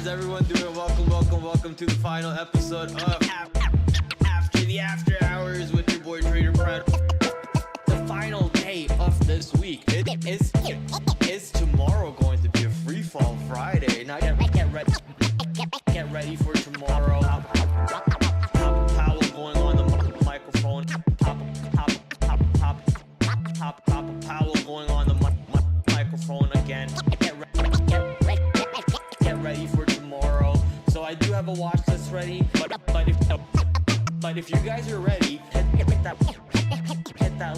How's everyone doing? Welcome to the final episode of After the After Hours with your boy TraderPrad. The final day of this week is tomorrow going to be a free fall Friday. Now get ready for tomorrow. Powell going on the microphone. Powell going on the microphone again. Get ready for tomorrow. So I do have a watch list ready, but if you guys are ready, hit that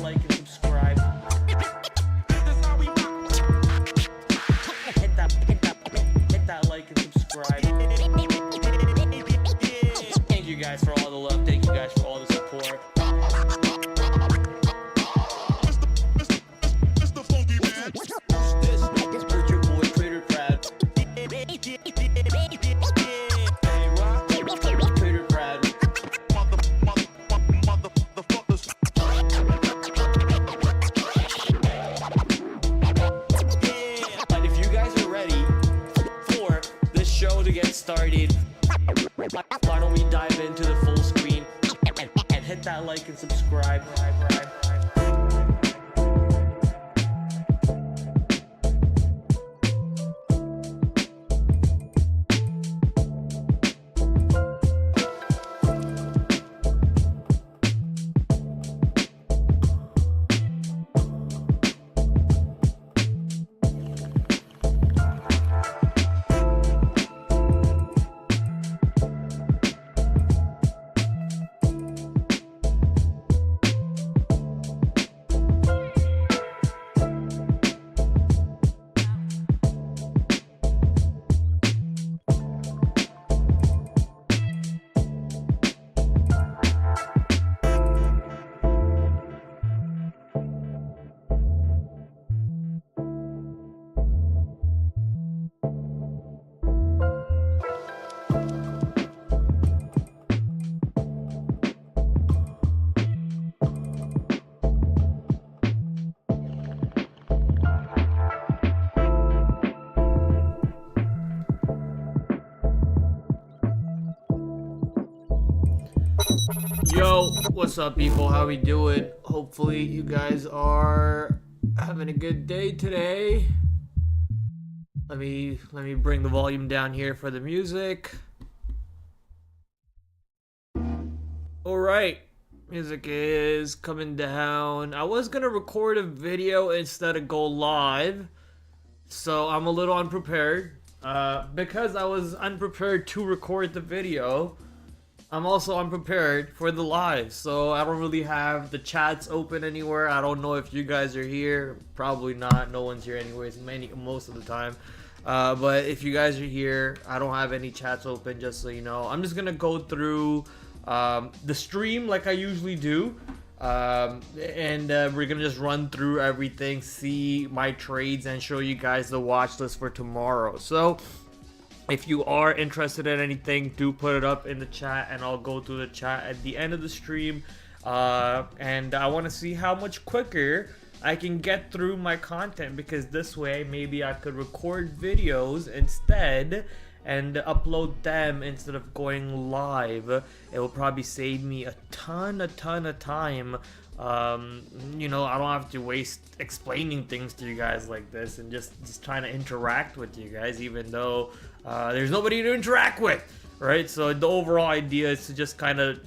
like and subscribe. Hit that like and subscribe. Thank you guys for all the love. Thank you guys for all the support. This is your boy TraderPrad. TraderPrad. But if you guys are ready for this show to get started, why don't we dive into the full screen and hit that like and subscribe. Yo, what's up, people? How we doing? Hopefully you guys are having a good day today. Let me bring the volume down here for the music. All right, music is coming down. I was gonna record a video instead of go live, so I'm a little unprepared. Because I was unprepared to record the video, I'm also unprepared for the live, so I don't really have the chats open anywhere. I don't know if you guys are here. Probably not. No one's here anyways, most of the time. But if you guys are here, I don't have any chats open, just so you know. I'm just gonna go through the stream like I usually do. And we're gonna just run through everything, see my trades, and show you guys the watch list for tomorrow. So if you are interested in anything, do put it up in the chat, and I'll go through the chat at the end of the stream. And I want to see how much quicker I can get through my content, because this way maybe I could record videos instead and upload them instead of going live. It will probably save me a ton of time. You know, I don't have to waste explaining things to you guys like this and just trying to interact with you guys, even though there's nobody to interact with, right? So the overall idea is to just kind of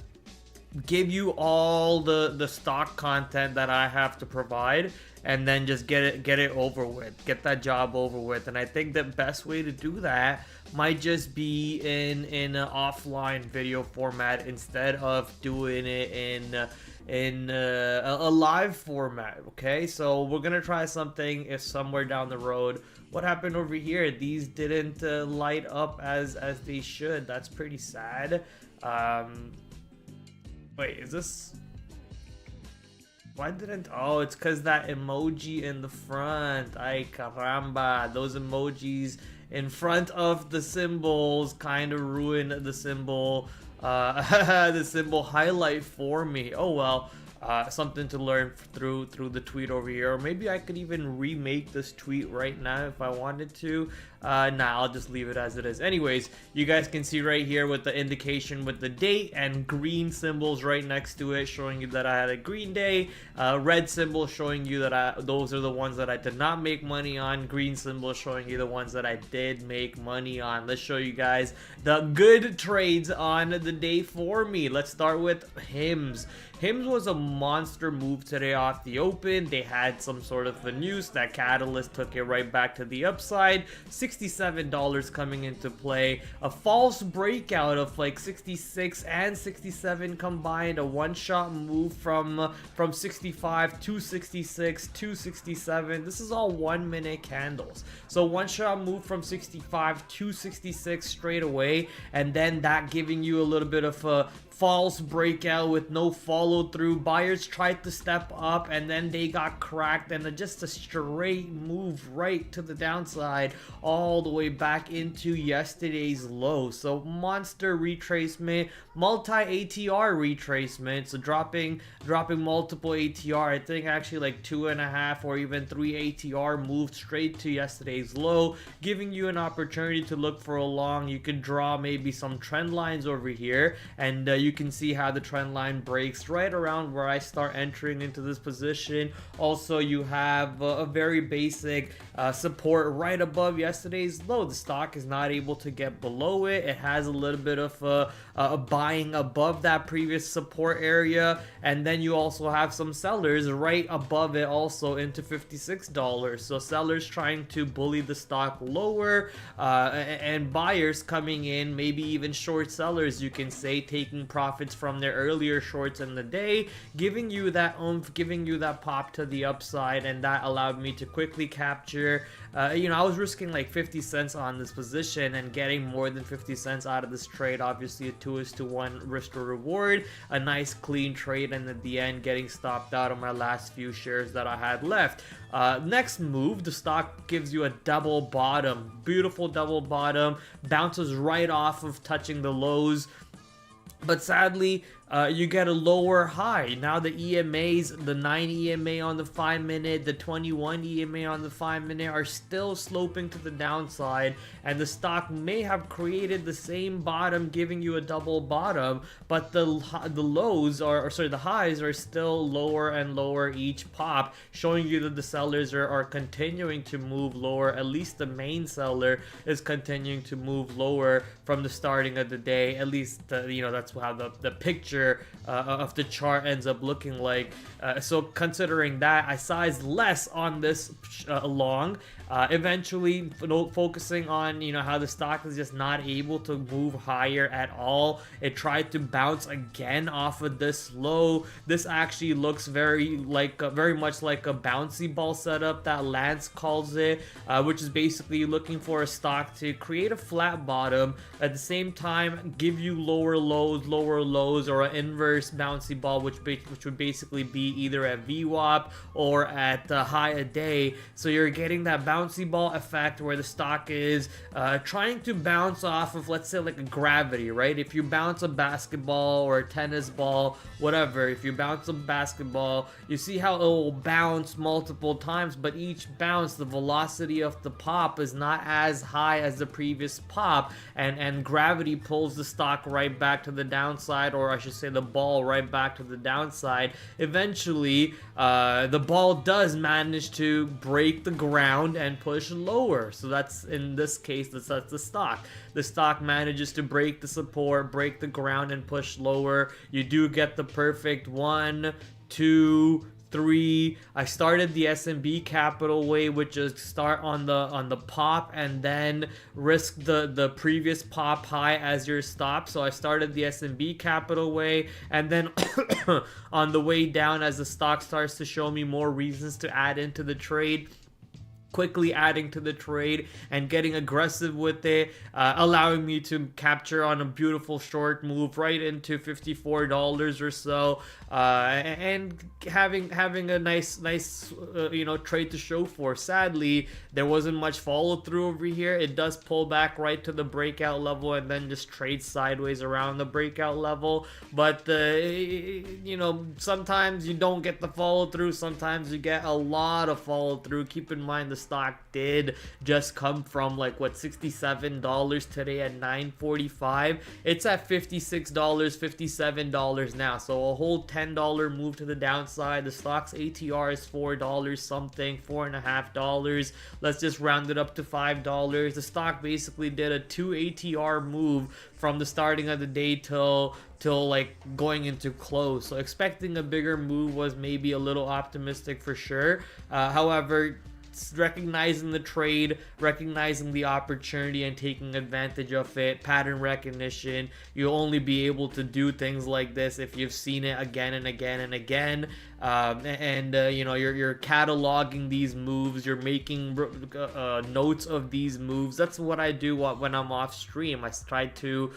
give you all the stock content that I have to provide, and then just get it over with, get that job over with. And I think the best way to do that might just be in an offline video format instead of doing it in a live format. Okay, so we're gonna try something if somewhere down the road. What happened over here? These didn't light up as they should. That's pretty sad. Wait, is this? Why didn't? Oh, it's because that emoji in the front. Ay caramba, those emojis in front of the symbols kind of ruin the symbol. The symbol highlight for me. Oh well. Something to learn through the tweet over here, or maybe I could even remake this tweet right now if I wanted to. Nah, I'll just leave it as it is. Anyways, you guys can see right here with the indication with the date and green symbols right next to it showing you that I had a green day, red symbol showing you that those are the ones that I did not make money on, green symbol showing you the ones that I did make money on. Let's show you guys the good trades on the day for me. Let's start with HIMS. HIMS was a monster move today off the open. They had some sort of a news that catalyst took it right back to the upside. $67 coming into play. A false breakout of like 66 and 67 combined. A one-shot move from 65 to 66 to 67. This is all 1 minute candles. So one-shot move from 65 to 66 straight away, and then that giving you a little bit of a false breakout with no follow through. Buyers tried to step up and then they got cracked, and just a straight move right to the downside all the way back into yesterday's low. So monster retracement, multi ATR retracement, so dropping multiple ATR. I think actually like 2.5 or even 3 ATR moved straight to yesterday's low, giving you an opportunity to look for a long. You can draw maybe some trend lines over here, and you can see how the trend line breaks right around where I start entering into this position. Also, you have a very basic support right above yesterday's low. The stock is not able to get below it. It has a little bit of a buying above that previous support area, and then you also have some sellers right above it also into $56. So sellers trying to bully the stock lower, and buyers coming in, maybe even short sellers, you can say, taking profits from their earlier shorts in the day, giving you that oomph, giving you that pop to the upside, and that allowed me to quickly capture. I was risking like 50 cents on this position and getting more than 50 cents out of this trade. Obviously a 2:1 risk to reward, a nice clean trade, and at the end getting stopped out on my last few shares that I had left. Next move, the stock gives you a double bottom, beautiful double bottom, bounces right off of touching the lows, but sadly you get a lower high. Now the EMAs, the 9 EMA on the 5 minute, the 21 EMA on the 5 minute are still sloping to the downside, and the stock may have created the same bottom, giving you a double bottom, but the lows the highs are still lower and lower each pop, showing you that the sellers are continuing to move lower. At least the main seller is continuing to move lower from the starting of the day. At least that's how the picture of the chart ends up looking like. So considering that, I sized less on this long, eventually focusing on how the stock is just not able to move higher at all. It tried to bounce again off of this low. This actually looks very much like a bouncy ball setup that Lance calls it, which is basically looking for a stock to create a flat bottom, at the same time give you lower lows, or an inverse bouncy ball, which would basically be either at VWAP or at high a day. So you're getting that bouncy ball effect where the stock is trying to bounce off of, let's say, like a gravity, right? If you bounce a basketball or a tennis ball, whatever, if you bounce a basketball, you see how it will bounce multiple times, but each bounce, the velocity of the pop is not as high as the previous pop, and gravity pulls the stock right back to the downside, or I should say the ball right back to the downside. Eventually, the ball does manage to break the ground and push lower. So that's, in this case, that's the stock. The stock manages to break the support, break the ground, and push lower. You do get the perfect 1, 2, 3. I started the S&B Capital way, which is start on the pop and then risk the previous pop high as your stop. So I started the S&B Capital way, and then on the way down, as the stock starts to show me more reasons to add into the trade, quickly adding to the trade and getting aggressive with it, allowing me to capture on a beautiful short move right into $54 or so, and having a nice trade to show for. Sadly, there wasn't much follow through over here. It does pull back right to the breakout level and then just trade sideways around the breakout level, but sometimes you don't get the follow through, sometimes you get a lot of follow through. Keep in mind, the stock did just come from like what, $67 today at 9.45. It's at $56, $57 now, so a whole $10 move to the downside. The stock's ATR is $4 something, $4.50. Let's just round it up to $5. The stock basically did a 2 ATR move from the starting of the day till like going into close. So expecting a bigger move was maybe a little optimistic for sure. However, recognizing the trade, recognizing the opportunity and taking advantage of it, pattern recognition, you'll only be able to do things like this if you've seen it again and again and again. You know, you're cataloging these moves, you're making notes of these moves. That's what I do when I'm off stream. I try to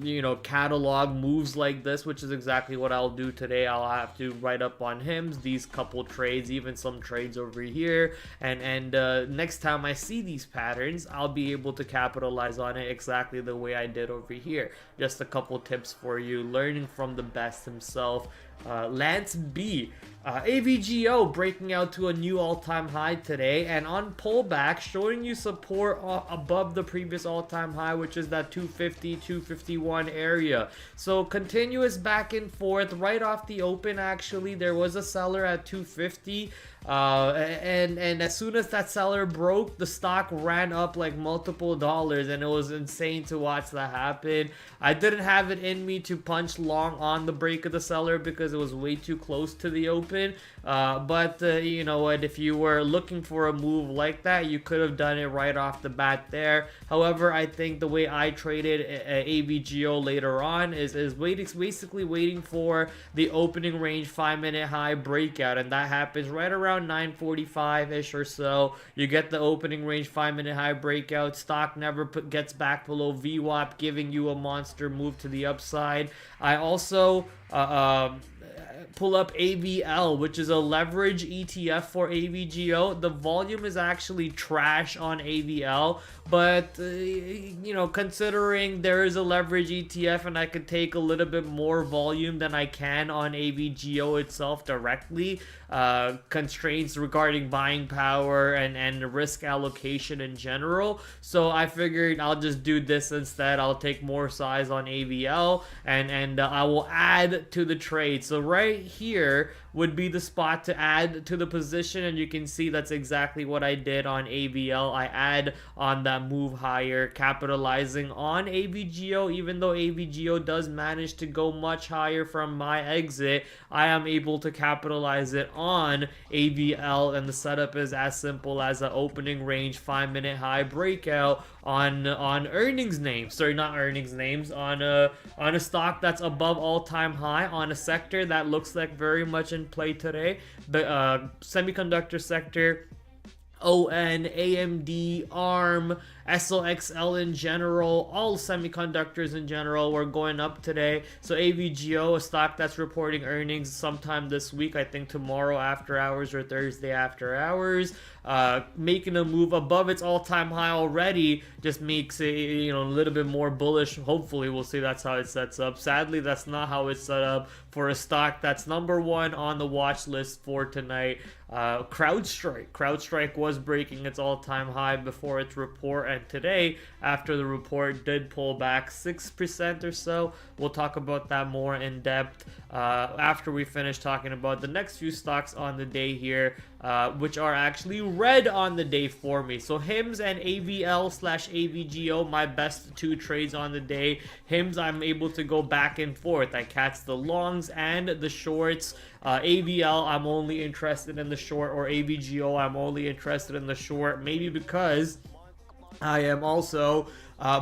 you know, catalog moves like this, which is exactly what I'll do today. I'll have to write up on HIMS, these couple trades, even some trades over here, and next time I see these patterns, I'll be able to capitalize on it exactly the way I did over here. Just a couple tips for you, learning from the best himself. Lance B. AVGO breaking out to a new all-time high today, and on pullback showing you support above the previous all-time high, which is that 250 251 area. So continuous back and forth right off the open. Actually, there was a seller at 250, and as soon as that seller broke, the stock ran up like multiple dollars, and it was insane to watch that happen. I didn't have it in me to punch long on the break of the seller because it was way too close to the open. But you know what, if you were looking for a move like that, you could have done it right off the bat there. However, I think the way I traded AVGO later on is basically waiting for the opening range 5-minute high breakout, and that happens right around 9:45-ish or so. You get the opening range 5-minute high breakout, stock never gets back below VWAP, giving you a monster move to the upside. I also pull up AVL, which is a leverage ETF for AVGO. The volume is actually trash on AVL, but you know, considering there is a leverage ETF and I could take a little bit more volume than I can on AVGO itself directly, constraints regarding buying power and risk allocation in general, so I figured I'll just do this instead. I'll take more size on AVL, and I will add to the trade. So right here would be the spot to add to the position, and you can see that's exactly what I did on AVL. I add on that move higher, capitalizing on AVGO. Even though AVGO does manage to go much higher from my exit, I am able to capitalize it on AVL, and the setup is as simple as an opening range 5-minute high breakout on earnings names. Sorry, not earnings names, on a stock that's above all-time high, on a sector that looks like very much in play today, the semiconductor sector. ON, AMD, ARM, SLXL in general, all semiconductors in general were going up today. So AVGO, a stock that's reporting earnings sometime this week, I think tomorrow after hours or Thursday after hours, making a move above its all-time high already, just makes it, you know, a little bit more bullish. Hopefully, we'll see that's how it sets up. Sadly, that's not how it's set up for a stock that's #1 on the watch list for tonight. CrowdStrike was breaking its all-time high before its report, and today, after the report, did pull back 6% or so. We'll talk about that more in depth after we finish talking about the next few stocks on the day here, which are actually red on the day for me. So HIMS and AVL/AVGO, my best two trades on the day. HIMS, I'm able to go back and forth. I catch the longs and the shorts. AVL, I'm only interested in the short, or AVGO, I'm only interested in the short, maybe because I am also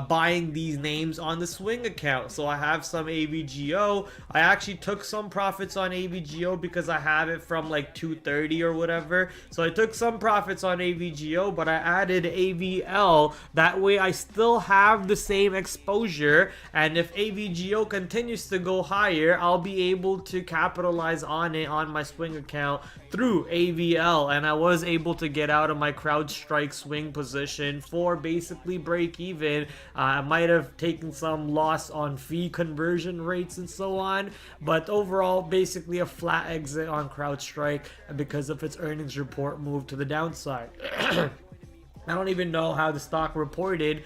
buying these names on the swing account. So I have some AVGO. I actually took some profits on AVGO because I have it from like 230 or whatever. So I took some profits on AVGO, but I added AVL. That way I still have the same exposure, and if AVGO continues to go higher, I'll be able to capitalize on it on my swing account through AVL. And I was able to get out of my CrowdStrike swing position for basically break even Robinhood. I might have taken some loss on fee conversion rates and so on, but overall, basically a flat exit on CrowdStrike because of its earnings report move to the downside. I don't even know how the stock reported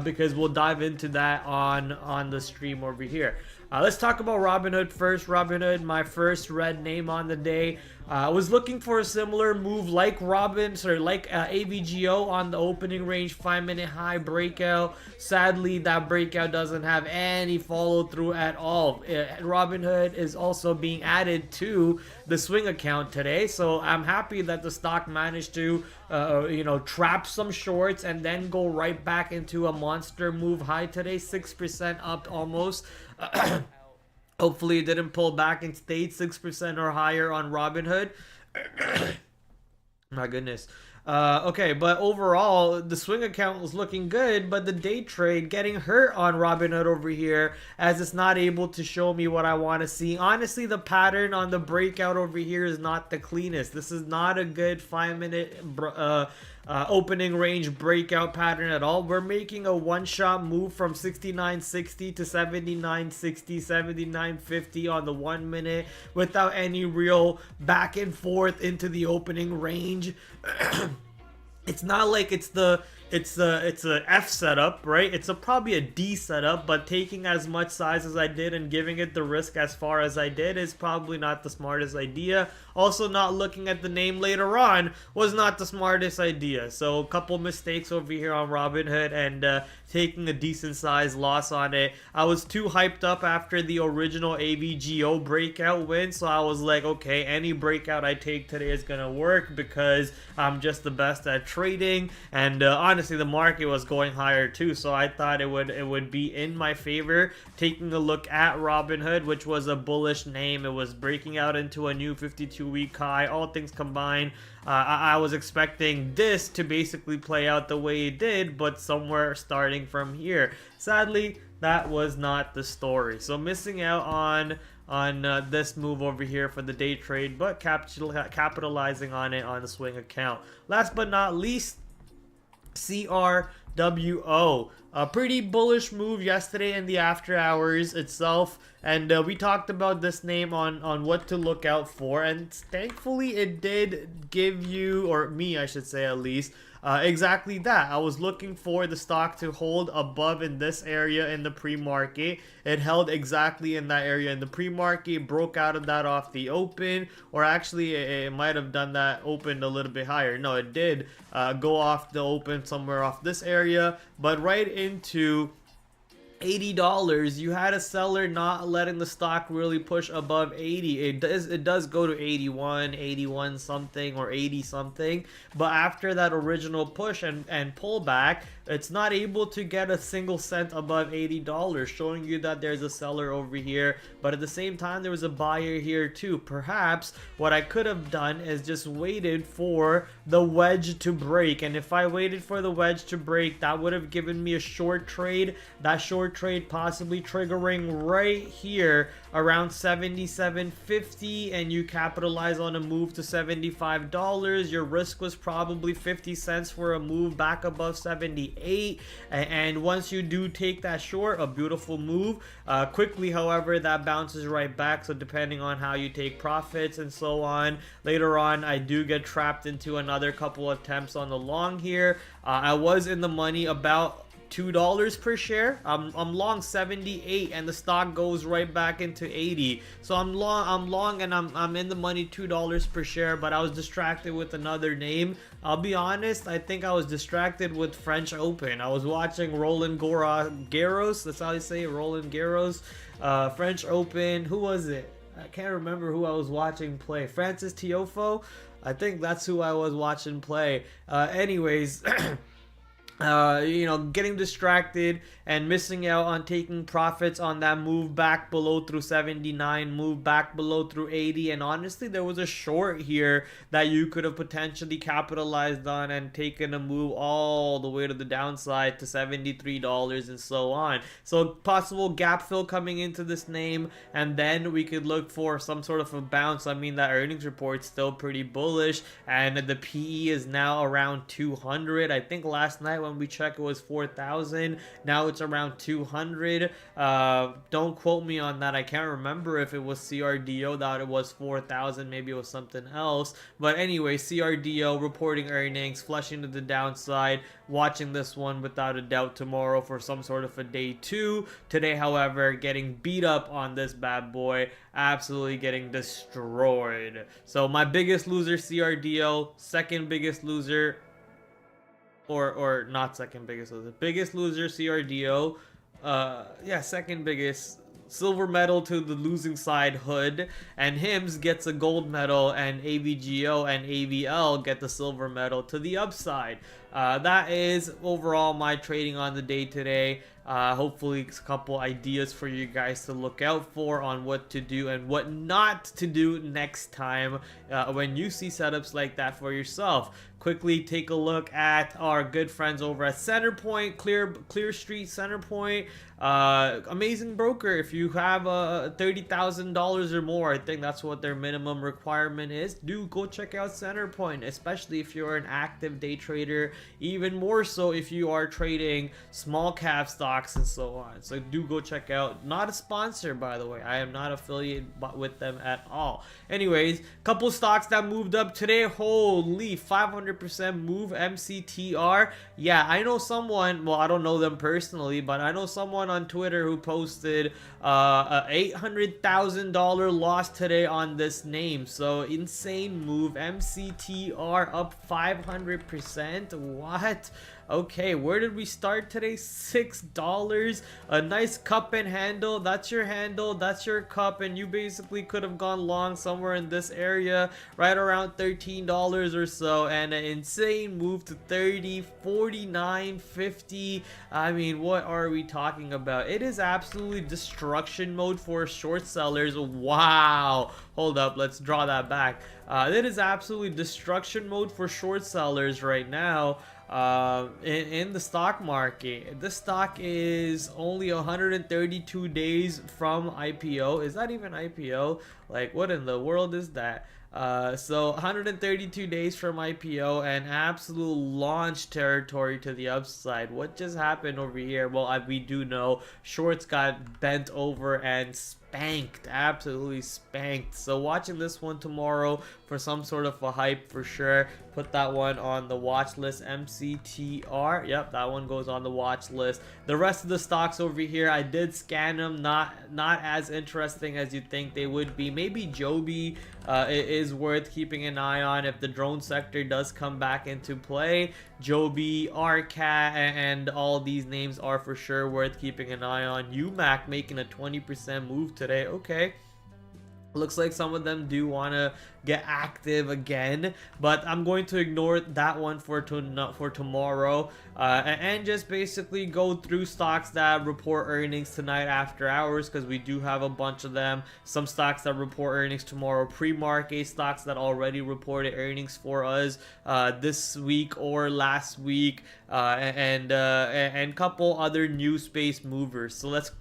because we'll dive into that on the stream over here. Let's talk about Robinhood first. Robinhood, my first red name on the day. I was looking for a similar move like AVGO on the opening range 5-minute high breakout. Sadly, that breakout doesn't have any follow through at all. Robinhood is also being added to the swing account today, so I'm happy that the stock managed to trap some shorts and then go right back into a monster move high today, 6% up almost. Hopefully it didn't pull back and stayed 6% or higher on Robinhood. My goodness. Okay, but overall, the swing account was looking good, but the day trade getting hurt on Robinhood over here as it's not able to show me what I want to see. Honestly, the pattern on the breakout over here is not the cleanest. This is not a good 5-minute opening range breakout pattern at all. We're making a one-shot move from 69.60 to 79.60, 79.50 on the 1 minute without any real back and forth into the opening range. It's not like it's a F setup, right? It's probably a D setup, but taking as much size as I did and giving it the risk as far as I did is probably not the smartest idea. Also, not looking at the name later on was not the smartest idea. So a couple mistakes over here on Robinhood and taking a decent sized loss on it. I was too hyped up after the original AVGO breakout win, so I was like, okay, any breakout I take today is gonna work because I'm just the best at trading. And honestly, the market was going higher too, so I thought it would be in my favor. Taking a look at Robinhood, which was a bullish name, it was breaking out into a new 52-week high. All things combined, I was expecting this to basically play out the way it did, but somewhere starting from here. Sadly, that was not the story. So missing out on this move over here for the day trade, but capitalizing on it on the swing account. Last but not least, CRWO. A pretty bullish move yesterday in the after hours itself, and we talked about this name on what to look out for, and thankfully it did give you, or me I should say at least, exactly that. I was looking for the stock to hold above in this area in the pre-market. It held exactly in that area in the pre-market, broke out of that off the open, or actually it might have done that, opened a little bit higher. No, it did go off the open somewhere off this area, but right into $80. You had a seller not letting the stock really push above 80. It does go to 81 something or 80 something, but after that original push and pullback, it's not able to get a single cent above $80, showing you that there's a seller over here, but at the same time there was a buyer here too. Perhaps what I could have done is just waited for the wedge to break, and if I waited for the wedge to break, that would have given me a short trade. That short trade possibly triggering right here around 77.50, and you capitalize on a move to $75. Your risk was probably 50 cents for a move back above 78, and once you do take that short, a beautiful move. Quickly, however, that bounces right back, so depending on how you take profits and so on, later on I do get trapped into another couple attempts on the long here. I was in the money about $2 per share. I'm long 78 and the stock goes right back into 80, so I'm long and I'm in the money $2 per share, but I was distracted with another name. I'll be honest, I think I was distracted with French Open. I was watching Roland Garros, that's how you say it, Roland Garros, French Open. Who was it? I can't remember who I was watching play. Francis Tiafoe, I think that's who I was watching play. Anyways, getting distracted and missing out on taking profits on that move back below through 79, move back below through 80, and honestly there was a short here that you could have potentially capitalized on and taken a move all the way to the downside to $73 and so on. So possible gap fill coming into this name, and then we could look for some sort of a bounce. I mean, that earnings report's still pretty bullish, and the PE is now around 200. I think last night when we checked it was 4,000. Now it's around 200. Don't quote me on that. I can't remember if it was CRDO that it was 4,000. Maybe it was something else. But anyway, CRDO reporting earnings, flushing to the downside. Watching this one without a doubt tomorrow for some sort of a day 2. Today, however, getting beat up on this bad boy. Absolutely getting destroyed. So my biggest loser, CRDO. Second biggest loser, or not second biggest loser, biggest loser, CRDO. Yeah, second biggest. Silver medal to the losing side, Hood, and Hims gets a gold medal, and AVGO and AVL get the silver medal to the upside. That is overall my trading on the day today. Hopefully a couple ideas for you guys to look out for on what to do and what not to do next time when you see setups like that for yourself. Quickly take a look at our good friends over at Centerpoint, Clear Street Centerpoint. Amazing broker. If you have $30,000 or more, I think that's what their minimum requirement is. Do go check out Centerpoint, especially if you're an active day trader, even more so if you are trading small cap stocks and so on. So do go check out. Not a sponsor, by the way. I am not affiliated with them at all. Anyways, couple stocks that moved up today. Holy 500% move. MCTR. Yeah, I know someone, well, I don't know them personally, but I know someone on Twitter who posted a $800,000 loss today on this name. So insane move. MCTR up 500%. What? Okay, where did we start today? $6. A nice cup and handle. That's your handle, that's your cup, and you basically could have gone long somewhere in this area, right around $13 or so, and an insane move to 30, 49, 50. I mean, what are we talking about? It is absolutely destruction mode for short sellers. Wow. Hold up, let's draw that back. It is absolutely destruction mode for short sellers right now. In the stock market. This stock is only 132 days from IPO. Is that even IPO? Like, what in the world is that? So 132 days from IPO and absolute launch territory to the upside. What just happened over here? Well, we do know shorts got bent over and spanked, absolutely spanked. So watching this one tomorrow for some sort of a hype for sure. Put that one on the watch list. MCTR, yep, that one goes on the watch list. The rest of the stocks over here, I did scan them. Not as interesting as you think they would be. Maybe Joby is worth keeping an eye on if the drone sector does come back into play. Joby, RCAT, and all these names are for sure worth keeping an eye on. UMAC making a 20% move today. Okay. Looks like some of them do want to get active again, but I'm going to ignore that one for tomorrow and just basically go through stocks that report earnings tonight after hours, because we do have a bunch of them. Some stocks that report earnings tomorrow, pre-market stocks that already reported earnings for us this week or last week, and couple other new space movers. So let's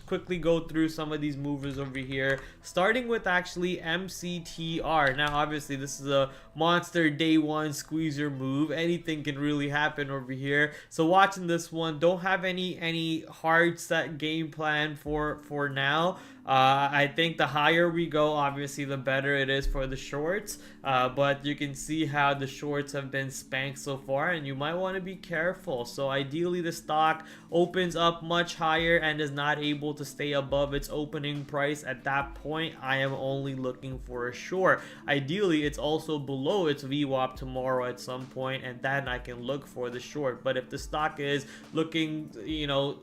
quickly go through some of these movers over here, starting with actually MCTR. Now obviously this is a monster day one squeezer move. Anything can really happen over here. So watching this one, don't have any hard set game plan for now. I think the higher we go, obviously the better it is for the shorts, but you can see how the shorts have been spanked so far, and you might want to be careful. So ideally the stock opens up much higher and is not able to stay above its opening price. At that point, I am only looking for a short. Ideally it's also below its VWAP tomorrow at some point, and then I can look for the short. But if the stock is looking, you know,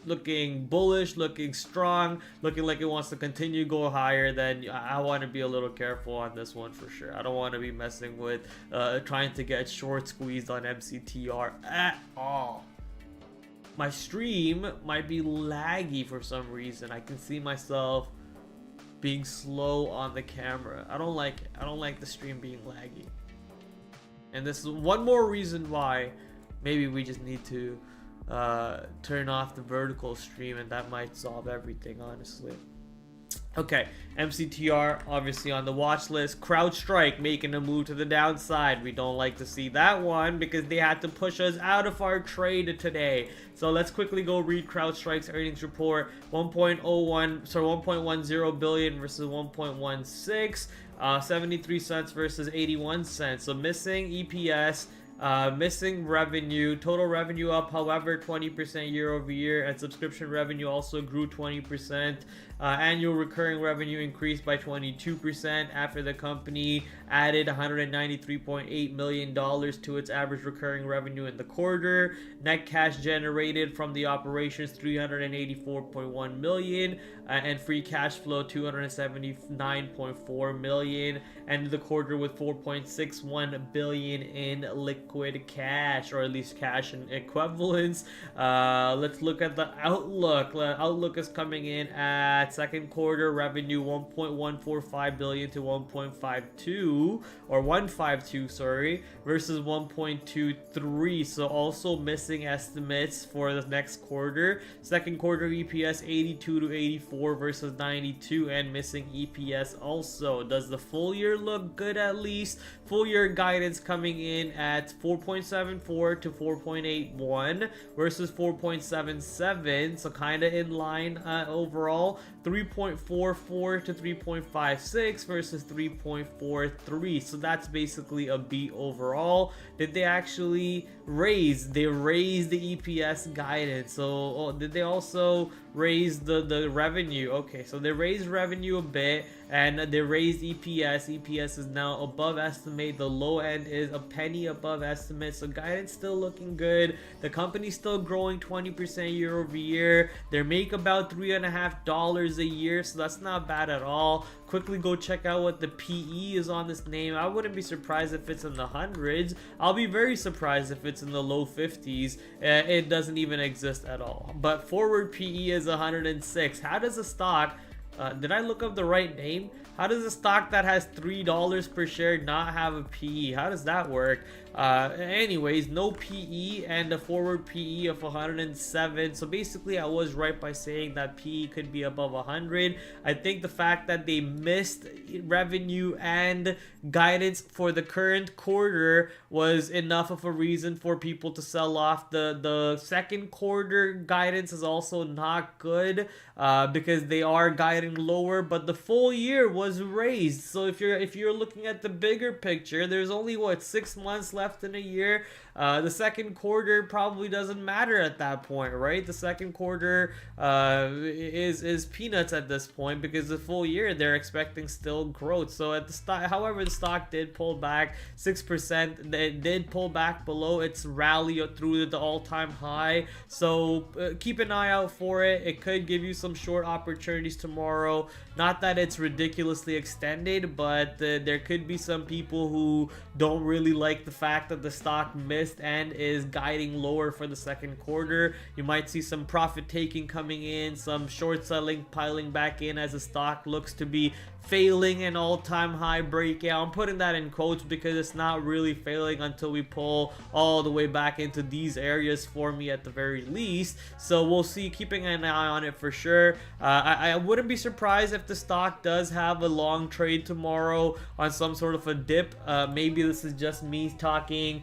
looking bullish, looking strong, looking like it wants to continue to go higher, then I want to be a little careful on this one for sure. I don't want to be messing with trying to get short squeezed on MCTR at all. My stream might be laggy for some reason. I can see myself being slow on the camera. I don't like it. I don't like the stream being laggy. And this is one more reason why maybe we just need to turn off the vertical stream, and that might solve everything, honestly. Okay, MCTR obviously on the watch list. CrowdStrike making a move to the downside. We don't like to see that one because they had to push us out of our trade today. So let's quickly go read CrowdStrike's earnings report. 1.10 billion versus 1.16. 73 cents versus 81 cents. So missing EPS. Missing revenue, total revenue up, however, 20% year over year, and subscription revenue also grew 20%. Annual recurring revenue increased by 22% after the company added $193.8 million to its average recurring revenue in the quarter. Net cash generated from the operations $384.1 million, and free cash flow $279.4 million, and the quarter with $4.61 billion in liquid cash, or at least cash and equivalents. Let's look at the outlook. The outlook is coming in at second quarter revenue 1.145 billion to 1.52 or 152, sorry, versus 1.23. So also missing estimates for the next quarter. Second quarter EPS 82 to 84 versus 92, and missing EPS also. Does the full year look good? At least full year guidance coming in at 4.74 to 4.81 versus 4.77, so kind of in line overall. 3.44 to 3.56 versus 3.43, so that's basically a beat overall. Did they actually raise? They raised the EPS guidance. So did they also raise the revenue? Okay, so they raised revenue a bit and they raised EPS. EPS is now above estimate. The low end is a penny above estimate, so guidance still looking good. The company's still growing 20% year over year. They make about $3.50 a year, so that's not bad at all. Quickly go check out what the PE is on this name. I wouldn't be surprised if it's in the hundreds. I'll be very surprised if it's in the low 50s. It doesn't even exist at all. But forward PE is 106. How does a stock, did I look up the right name? How does a stock that has $3 per share not have a PE? How does that work? Anyways, no PE and a forward PE of 107. So basically I was right by saying that PE could be above 100. I think the fact that they missed revenue and guidance for the current quarter was enough of a reason for people to sell off. The second quarter guidance is also not good because they are guiding lower, but the full year was raised. So if you're looking at the bigger picture, there's only what, 6 months left in a year. The second quarter probably doesn't matter at that point, right? The second quarter is peanuts at this point because the full year they're expecting still growth. So at the stock, however, the stock did pull back 6%. It did pull back below its rally through the all-time high. So keep an eye out for it. It could give you some short opportunities tomorrow. Not that it's ridiculously extended, but there could be some people who don't really like the fact that the stock missed and is guiding lower for the second quarter. You might see some profit taking coming in, some short selling piling back in as the stock looks to be failing an all-time high breakout. I'm putting that in quotes because it's not really failing until we pull all the way back into these areas for me at the very least. So we'll see, keeping an eye on it for sure. I wouldn't be surprised if the stock does have a long trade tomorrow on some sort of a dip. Maybe this is just me talking,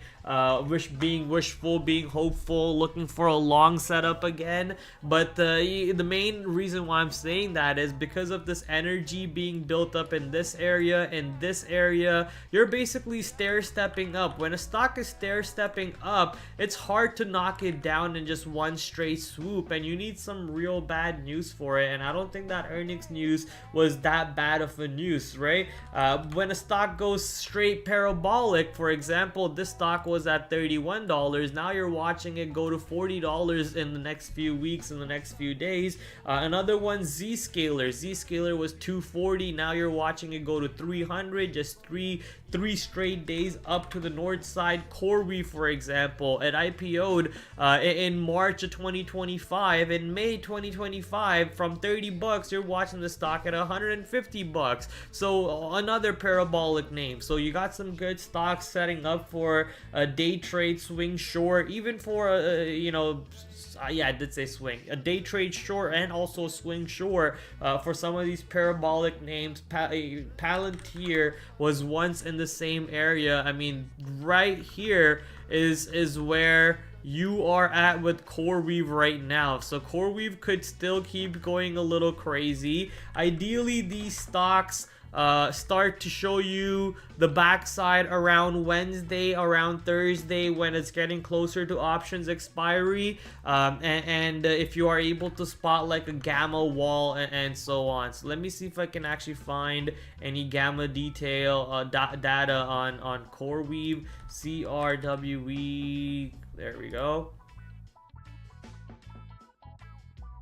being wishful, being hopeful, looking for a long setup again. But the main reason why I'm saying that is because of this energy being built up in this area, you're basically stair-stepping up. When a stock is stair-stepping up, it's hard to knock it down in just one straight swoop, and you need some real bad news for it. And I don't think that earnings news was that bad of a news, right? When a stock goes straight parabolic, for example, this stock was at $31. Now you're watching it go to $40 in the next few weeks, in the next few days. Another one, Zscaler was $240. now you're watching it go to 300, just three straight days up to the north side. CoreWeave, for example, it IPO'd in March of 2025. In May 2025, from 30 bucks, you're watching the stock at 150 bucks. So another parabolic name. So you got some good stocks setting up for a day trade, swing short, even for yeah, I did say swing, a day trade short and also a swing short for some of these parabolic names. Palantir was once in the same area. I mean, right here is where you are at with CoreWeave right now. So CoreWeave could still keep going a little crazy. Ideally, these stocks start to show you the backside around Wednesday, around Thursday, when it's getting closer to options expiry, and if you are able to spot like a gamma wall and so on. So let me see if I can actually find any gamma detail data on CoreWeave. CRWD, there we go.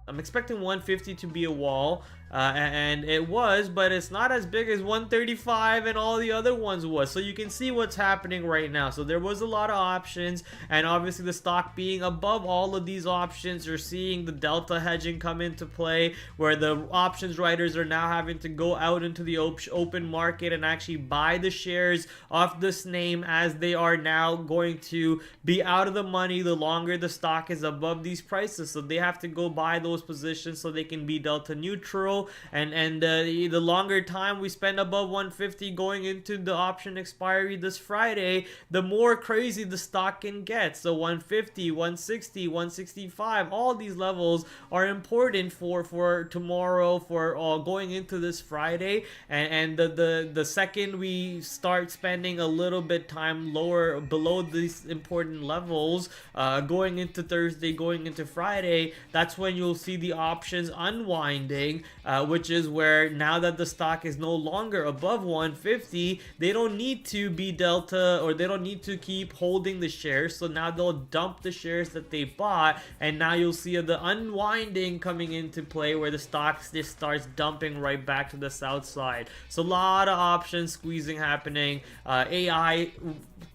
I'm expecting 150 to be a wall, and it was, but it's not as big as 135 and all the other ones was. So you can see what's happening right now. So there was a lot of options, and obviously the stock being above all of these options, you're seeing the delta hedging come into play, where the options writers are now having to go out into the open market and actually buy the shares of this name, as they are now going to be out of the money the longer the stock is above these prices. So they have to go buy those positions so they can be delta neutral, and the longer time we spend above 150 going into the option expiry this Friday, the more crazy the stock can get. So 150, 160, 165, all these levels are important for tomorrow, for going into this Friday, and the second we start spending a little bit time lower below these important levels, going into Thursday, going into Friday, that's when you'll see the options unwinding, which is where, now that the stock is no longer above 150, they don't need to be delta, or they don't need to keep holding the shares. So now they'll dump the shares that they bought, and now you'll see the unwinding coming into play, where the stock just starts dumping right back to the south side. So a lot of options squeezing happening. AI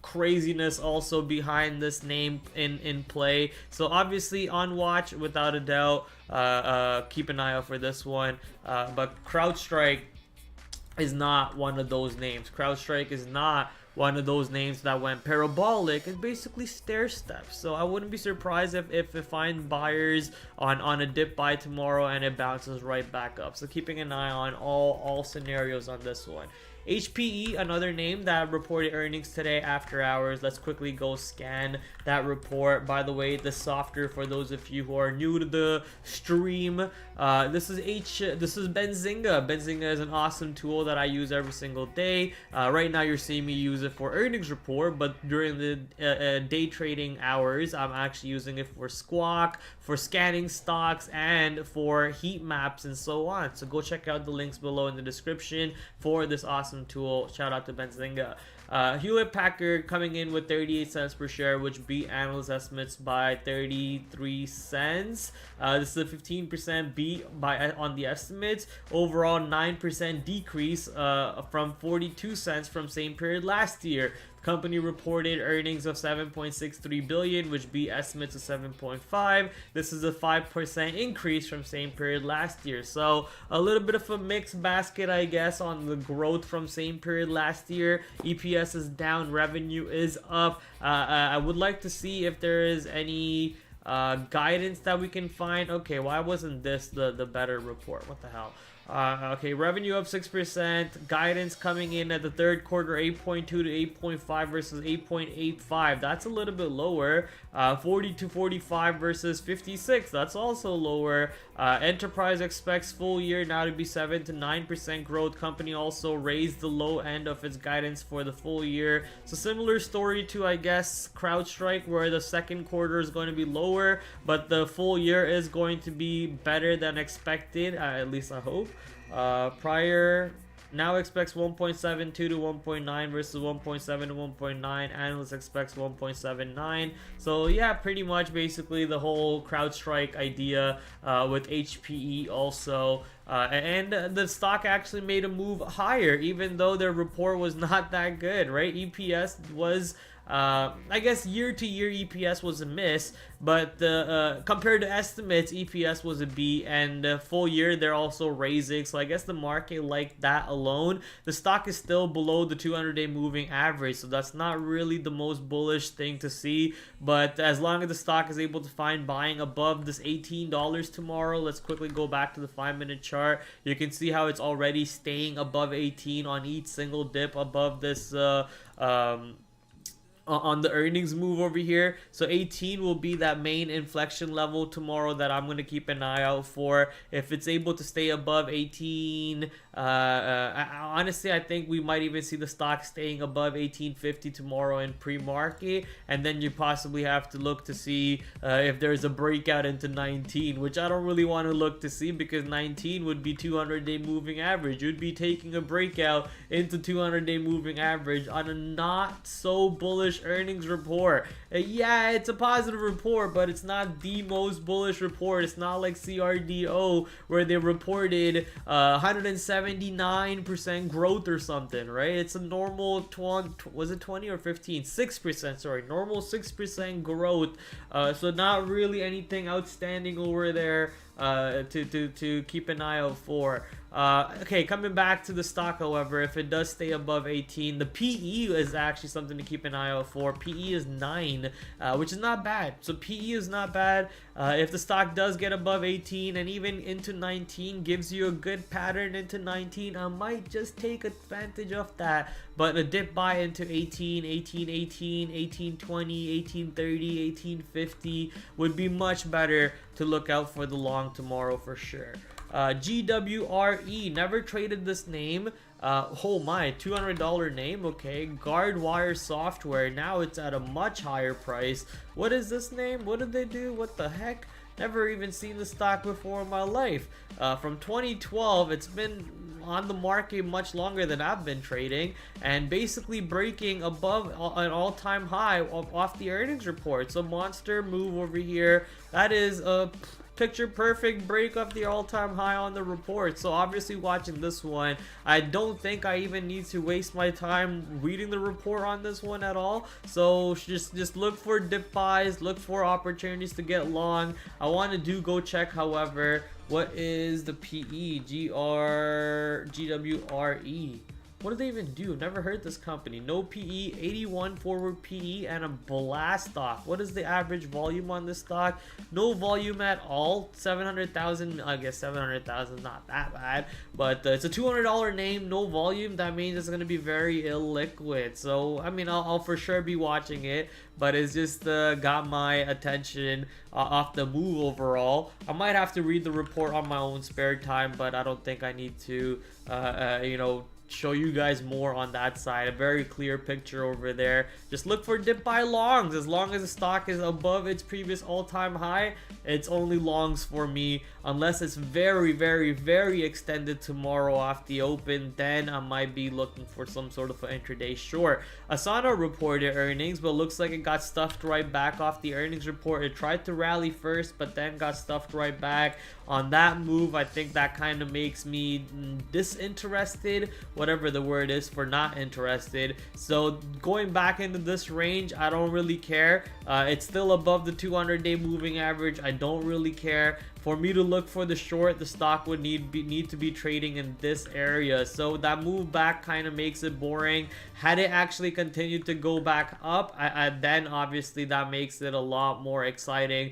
craziness also behind this name in play. So obviously on watch without a doubt. Keep an eye out for this one. But CrowdStrike is not one of those names. CrowdStrike is not one of those names that went parabolic. It's basically stair steps. So I wouldn't be surprised if it find buyers on a dip buy tomorrow and it bounces right back up. So keeping an eye on all scenarios on this one. HPE, another name that reported earnings today after hours. Let's quickly go scan that report. By the way, the software, for those of you who are new to the stream, this is Benzinga. Benzinga is an awesome tool that I use every single day. Right now you're seeing me use it for earnings report, but during the day trading hours, I'm actually using it for Squawk, for scanning stocks, and for heat maps and so on. So go check out the links below in the description for this awesome tool. Shout out to Benzinga. Hewlett Packard coming in with 38 cents per share, which beat analyst estimates by 33 cents. This is a 15% beat on the estimates. Overall, 9% decrease from 42 cents from same period last year. Company reported earnings of 7.63 billion, which beat estimates of 7.5. This is a 5% increase from same period last year. So a little bit of a mixed basket, I guess, on the growth from same period last year. EPS is down, revenue is up. I would like to see if there is any guidance that we can find. Okay, why wasn't this the better report? What the hell? Okay, revenue up 6%, guidance coming in at the third quarter 8.2 to 8.5 versus 8.85. That's a little bit lower. 40 to 45 versus 56. That's also lower. Enterprise expects full year now to be 7 to 9% growth. Company also raised the low end of its guidance for the full year. So similar story to, I guess, CrowdStrike, where the second quarter is going to be lower, but the full year is going to be better than expected, at least I hope. Prior now expects 1.72 to 1.9 versus 1.7 to 1.9. Analyst expects 1.79. So yeah, pretty much basically the whole CrowdStrike idea with HPE also. And the stock actually made a move higher, even though their report was not that good, right? EPS was, I guess year-to-year EPS was a miss, but compared to estimates, EPS was a B, and full year they're also raising. So I guess the market liked that alone. The stock is still below the 200-day moving average, so that's not really the most bullish thing to see. But as long as the stock is able to find buying above this $18 tomorrow, let's quickly go back to the 5-minute chart. You can see how it's already staying above 18 on each single dip above this on the earnings move over here. So 18 will be that main inflection level tomorrow that I'm going to keep an eye out for. If it's able to stay above 18, honestly, I think we might even see the stock staying above 1850 tomorrow in pre-market, and then you possibly have to look to see if there's a breakout into 19, which I don't really want to look to see, because 19 would be 200-day moving average. You'd be taking a breakout into 200-day moving average on a not so bullish earnings report. Yeah, it's a positive report, but it's not the most bullish report. It's not like CRDO where they reported 179% growth or something, right? It's a normal was it 20 or 15? 6%, sorry, normal 6% growth. So not really anything outstanding over there to keep an eye out for. Okay, coming back to the stock, however, if it does stay above 18, the PE is actually something to keep an eye out for. PE is 9, which is not bad. So PE is not bad. If the stock does get above 18 and even into 19, gives you a good pattern into 19, I might just take advantage of that. But a dip buy into 18, 18, 18, 18, 20, 18, 30, 18, 50 would be much better to look out for the long tomorrow for sure. GWRE, never traded this name. Oh my, $200 name. Okay, Guardwire Software, now it's at a much higher price. What is this name? What did they do? What the heck? Never even seen the stock before in my life. From 2012, it's been on the market much longer than I've been trading, and basically breaking above an all-time high off the earnings report. So monster move over here. That is a picture perfect break of the all-time high on the report. So obviously watching this one, I don't think I even need to waste my time reading the report on this one at all. So just look for dip buys, look for opportunities to get long. I want to go check, however, what is the PE? GWRE. What do they even do? Never heard this company. No PE, 81 forward PE, and a blast stock. What is the average volume on this stock? No volume at all. 700,000. I guess 700,000 is not that bad, but it's a $200 name. No volume. That means it's gonna be very illiquid. So I mean, I'll for sure be watching it, but it's just got my attention off the move overall. I might have to read the report on my own spare time, but I don't think I need to, you know, show you guys more on that side. A very clear picture over there. Just look for dip buy longs. As long as the stock is above its previous all-time high, it's only longs for me, unless it's very, very, very extended tomorrow off the open. Then I might be looking for some sort of an intraday short. Asana reported earnings, but looks like it got stuffed right back off the earnings report. It tried to rally first, but then got stuffed right back. On that move, I think that kind of makes me disinterested, whatever the word is for not interested. So going back into this range, I don't really care. It's still above the 200-day moving average. I don't really care. For me to look for the short, the stock would need to be trading in this area. So that move back kind of makes it boring. Had it actually continued to go back up, then obviously that makes it a lot more exciting.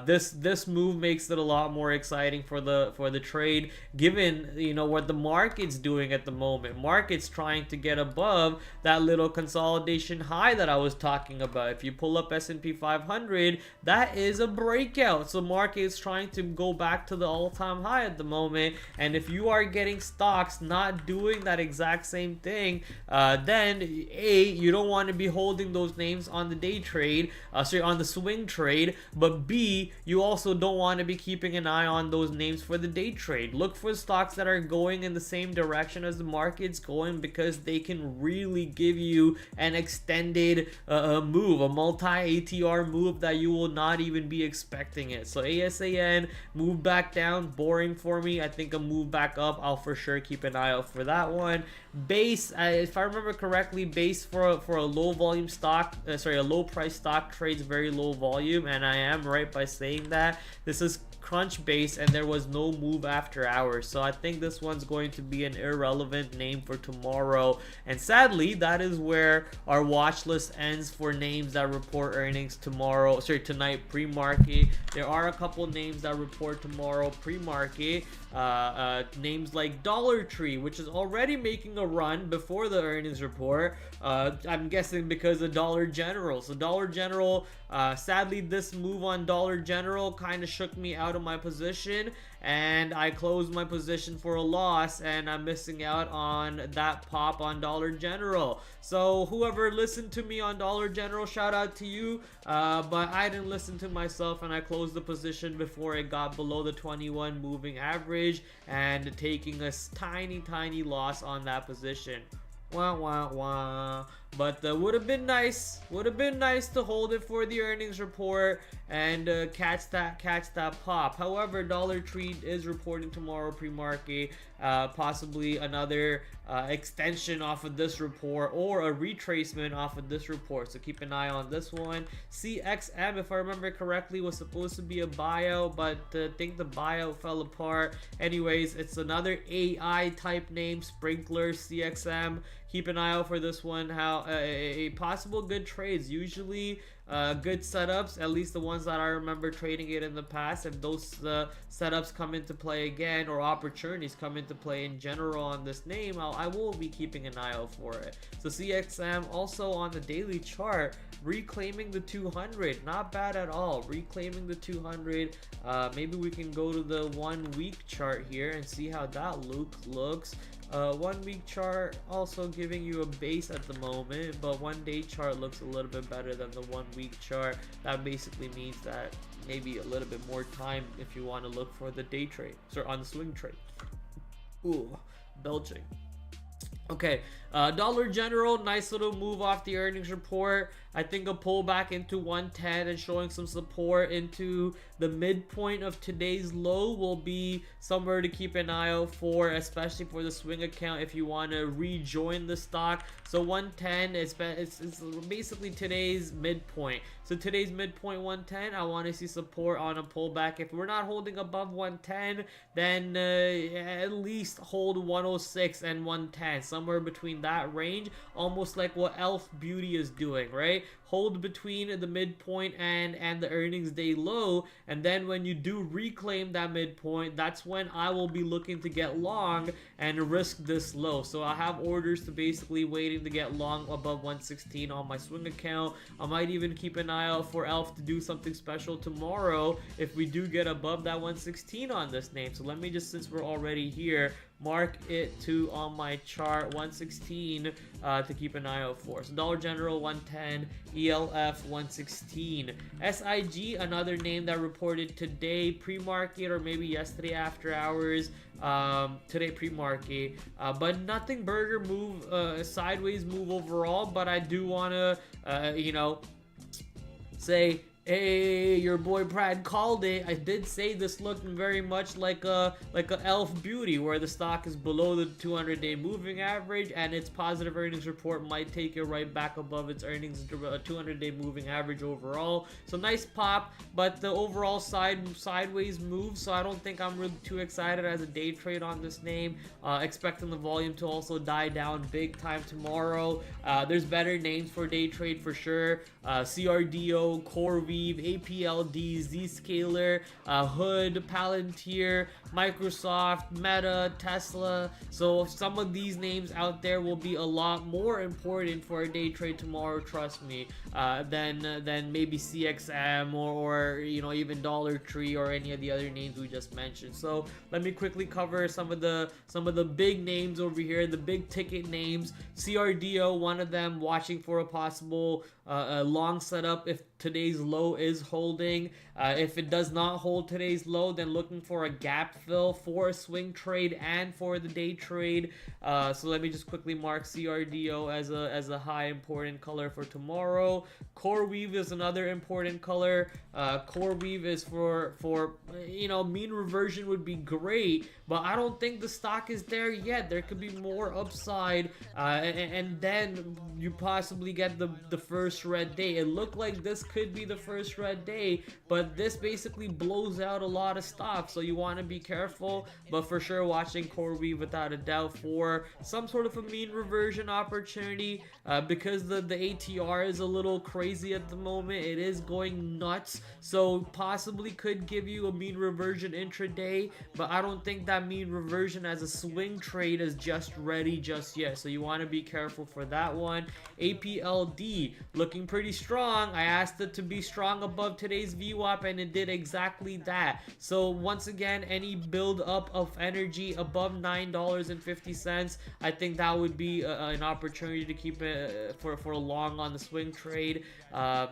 This move makes it a lot more exciting for the trade, given, you know, what the market's doing at the moment. Market's trying to get above that little consolidation high that I was talking about. If you pull up S&P 500, that is a breakout. So market is trying to go back to the all-time high at the moment. And if you are getting stocks not doing that exact same thing, then A, you don't want to be holding those names on the day trade, on the swing trade, but B, you also don't want to be keeping an eye on those names for the day trade. Look for stocks that are going in the same direction as the market's going, because they can really give you an extended move, a multi-ATR move that you will not even be expecting it. So ASAN, move back down, boring for me. I think a move back up, I'll for sure keep an eye out for that one. Base, if I remember correctly, base for a low volume stock, a low price stock trades very low volume, and I am right by saying that. This is crunch base, and there was no move after hours, so I think this one's going to be an irrelevant name for tomorrow. And sadly, that is where our watch list ends for names that report earnings tonight pre-market. There are a couple names that report tomorrow pre-market, names like Dollar Tree, which is already making a run before the earnings report. I'm guessing because of Dollar General. So Dollar General, sadly, this move on Dollar General kind of shook me out of my position, and I closed my position for a loss, and I'm missing out on that pop on Dollar General. So whoever listened to me on Dollar General, shout out to you, but I didn't listen to myself, and I closed the position before it got below the 21 moving average, and taking a tiny loss on that position. Wah wah wah. But would have been nice to hold it for the earnings report and catch that pop. However, Dollar Tree is reporting tomorrow pre-market, possibly another extension off of this report, or a retracement off of this report, so keep an eye on this one. CXM, if I remember correctly, was supposed to be a buyout, but I think the buyout fell apart. Anyways, it's another AI type name, Sprinkler CXM. Keep an eye out for this one. How a possible good trades, usually good setups, at least the ones that I remember trading it in the past. If those setups come into play again, or opportunities come into play in general on this name, I will be keeping an eye out for it. So CXM also on the daily chart, reclaiming the 200, not bad at all. Reclaiming the 200. Maybe we can go to the 1 week chart here and see how that looks. 1 week chart also giving you a base at the moment, but 1 day chart looks a little bit better than the 1 week chart. That basically means that maybe a little bit more time if you want to look for the day trade, on the swing trade. Ooh, belching. Okay, Dollar General, nice little move off the earnings report. I think a pullback into 110 and showing some support into the midpoint of today's low will be somewhere to keep an eye out for, especially for the swing account if you want to rejoin the stock. So 110 it's basically today's midpoint. So today's midpoint 110, I want to see support on a pullback. If we're not holding above 110, then at least hold 106 and 110, somewhere between that range, almost like what Elf Beauty is doing, right? Hold between the midpoint and the earnings day low, and then when you do reclaim that midpoint, that's when I will be looking to get long and risk this low. So I have orders to basically waiting to get long above 116 on my swing account. I might even keep an eye out for Elf to do something special tomorrow if we do get above that 116 on this name. So let me just, since we're already here, mark it to on my chart 116 to keep an eye out for. So Dollar General 110, ELF 116. SIG, another name that reported today pre-market, or maybe yesterday after hours. Today pre-market, but nothing burger move, sideways move overall. But I do want to say, hey, your boy Prad called it. I did say this looked very much like a Elf Beauty, where the stock is below the 200-day moving average, and its positive earnings report might take it right back above its earnings 200-day moving average overall. So nice pop, but the overall sideways move. So I don't think I'm really too excited as a day trade on this name. Expecting the volume to also die down big time tomorrow. There's better names for day trade for sure. CRDO, CRWD, CoreWeave, APLD, Zscaler, Hood, Palantir, Microsoft, Meta, Tesla. So some of these names out there will be a lot more important for a day trade tomorrow, trust me, than maybe CXM or you know, even Dollar Tree or any of the other names we just mentioned. So let me quickly cover some of the big names over here, the big ticket names. CRDO, one of them, watching for a possible long setup if today's low is holding. If it does not hold today's low, then looking for a gap fill for a swing trade and for the day trade. So let me just quickly mark CRDO as a high important color for tomorrow. CoreWeave is another important color. CoreWeave is for you know, mean reversion would be great, but I don't think the stock is there yet. There could be more upside, and then you possibly get the first red day. It looked like this could be the first red day, but this basically blows out a lot of stock, so you want to be careful. But for sure, watching CoreWeave without a doubt for some sort of a mean reversion opportunity, because the ATR is a little crazy at the moment. It is going nuts, so possibly could give you a mean reversion intraday, but I don't think that mean reversion as a swing trade is just ready just yet, so you want to be careful for that one. APLD looking pretty strong. I asked it to be strong above today's VWAP, and it did exactly that. So once again, any build up of energy above $9.50, I think that would be an opportunity to keep it for long on the swing trade. I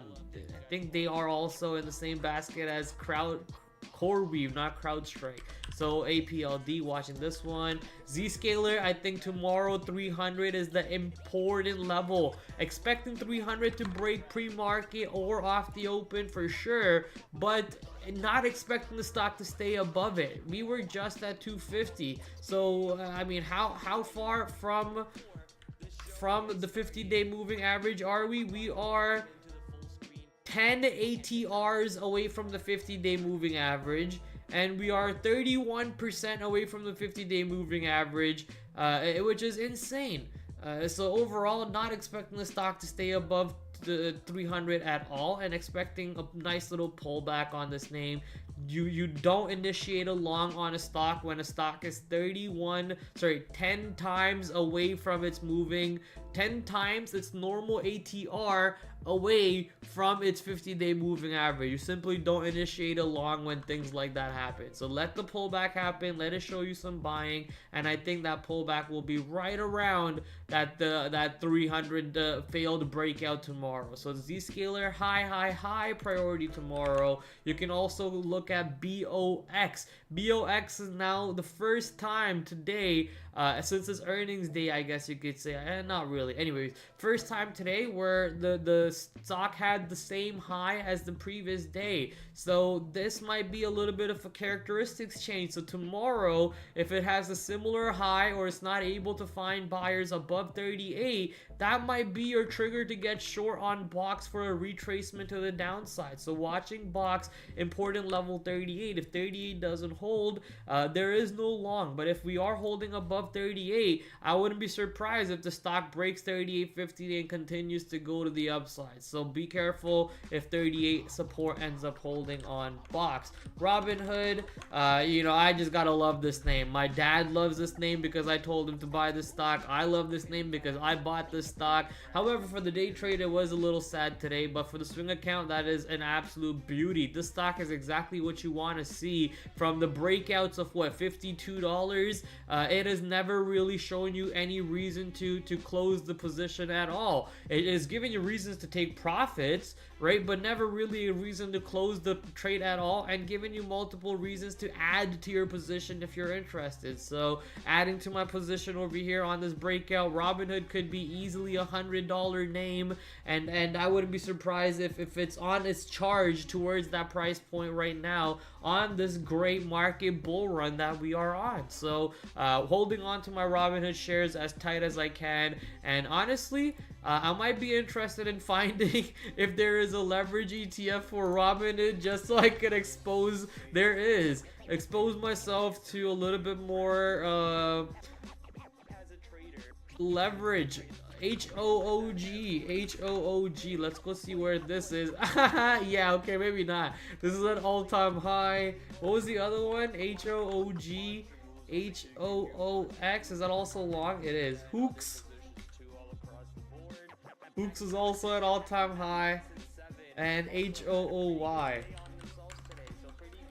think they are also in the same basket as CoreWeave, not CrowdStrike. So APLD, watching this one. Zscaler, I think tomorrow 300 is the important level. Expecting 300 to break pre-market or off the open for sure, but not expecting the stock to stay above it. We were just at 250. So I mean, how far from the 50-day moving average are we? We are 10 ATRs away from the 50-day moving average, and we are 31% away from the 50-day moving average, which is insane. So overall, not expecting the stock to stay above the 300 at all, and expecting a nice little pullback on this name. You don't initiate a long on a stock when a stock is 10 times away from its moving, 10 times its normal ATR away from its 50-day moving average. You simply don't initiate a long when things like that happen. So let the pullback happen, let it show you some buying, and I think that pullback will be right around that 300 failed breakout tomorrow. So Zscaler, high priority tomorrow. You can also look at BOX. BOX is now the first time today, since it's earnings day, I guess you could say, not really. Anyways, first time today where the stock had the same high as the previous day. So this might be a little bit of a characteristics change. So tomorrow, if it has a similar high or it's not able to find buyers above 38, that might be your trigger to get short on BOX for a retracement to the downside. So watching BOX, important level 38. If 38 doesn't hold, there is no long. But if we are holding above 38, I wouldn't be surprised if the stock breaks 38.50 and continues to go to the upside. So be careful if 38 support ends up holding on BOX. Robinhood, you know, I just gotta love this name. My dad loves this name because I told him to buy this stock. I love this name because I bought this stock. However, for the day trade, it was a little sad today, but for the swing account, that is an absolute beauty. This stock is exactly what you want to see from the breakouts of what, $52. It has never really shown you any reason to close the position at all. It is giving you reasons to take profits, right, but never really a reason to close the trade at all, and giving you multiple reasons to add to your position if you're interested. So adding to my position over here on this breakout, Robinhood could be easily $100 name, and I wouldn't be surprised if it's on its charge towards that price point right now on this great market bull run that we are on. So holding on to my Robinhood shares as tight as I can, and honestly, I might be interested in finding if there is a leverage ETF for Robinhood, just so I could expose myself to a little bit more leverage HOOG. Let's go see where this is. Yeah, okay, maybe not. This is an all-time high. What was the other one? HOOG. HOOX. Is that also long? It is. Hooks. Hooks is also an all-time high. And HOOY.